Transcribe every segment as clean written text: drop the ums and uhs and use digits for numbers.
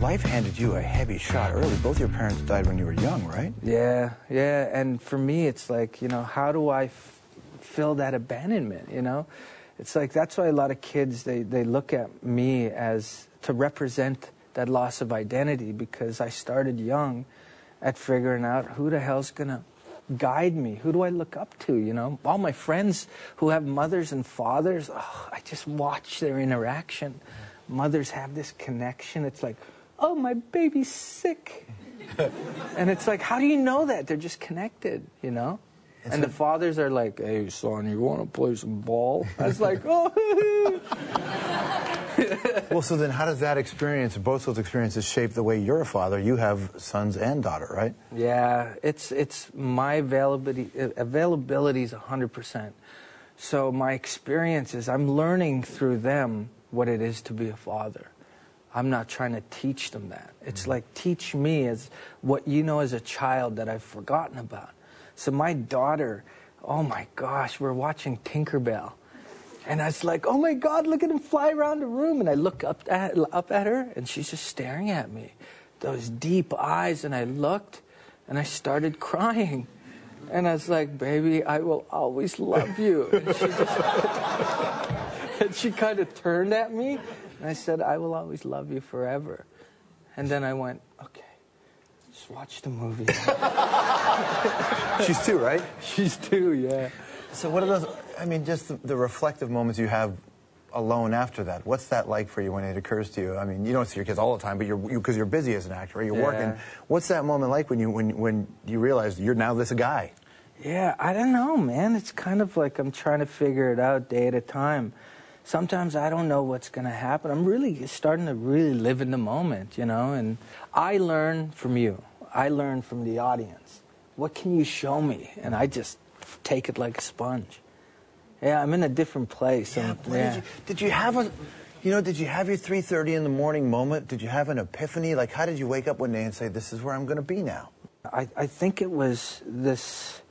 life handed you a heavy shot early. Both your parents died when you were young, right? Yeah, yeah. And for me, it's like, you know, how do I fill that abandonment, you know? It's like, that's why a lot of kids, they look at me as to represent that loss of identity, because I started young at figuring out who the hell's gonna guide me, who do I look up to, you know? All my friends who have mothers and fathers, oh, I just watch their interaction. Mothers have this connection. It's like, oh, my baby's sick. And it's like, how do you know that? They're just connected, you know? And the fathers are like, hey, son, you want to play some ball? I was like, oh. Well, so then how does that experience, both those experiences, shape the way you're a father? You have sons and daughter, right? Yeah, it's my availability is 100%. So my experience is I'm learning through them what it is to be a father. I'm not trying to teach them that. It's like, teach me as what you know as a child that I've forgotten about. So my daughter, oh my gosh, we're watching Tinkerbell. And I was like, oh my God, look at him fly around the room. And I look up at her, and she's just staring at me. Those deep eyes, and I looked, and I started crying. And I was like, baby, I will always love you. And she just, and she kind of turned at me, and I said, I will always love you forever. And then I went, okay, just watch the movie. She's 2, right? She's 2, yeah. So what are those, I mean, just the reflective moments you have alone after that? What's that like for you when it occurs to you? I mean, you don't see your kids all the time, but because you're busy as an actor, right? You're working. What's that moment like when you realize you're now this guy? Yeah, I don't know, man. It's kind of like I'm trying to figure it out day at a time. Sometimes I don't know what's going to happen. I'm really starting to really live in the moment, you know? And I learn from you. I learn from the audience. What can you show me? And I just take it like a sponge. Yeah, I'm in a different place. Yeah, did you have did you have your 3:30 in the morning moment? Did you have an epiphany? Like, how did you wake up one day and say, this is where I'm going to be now? I think it was this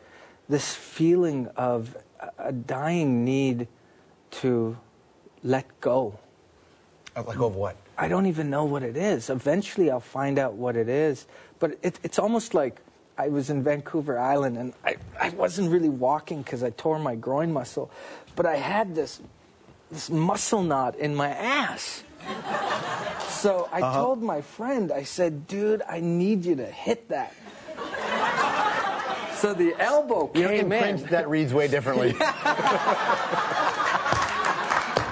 feeling of a dying need to let go. Let go of what? I don't even know what it is. Eventually I'll find out what it is. But it's almost like I was in Vancouver Island, and I wasn't really walking because I tore my groin muscle, but I had this muscle knot in my ass. So I told my friend, I said, dude, I need you to hit that. So the elbow came in. That reads way differently.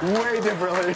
Way differently.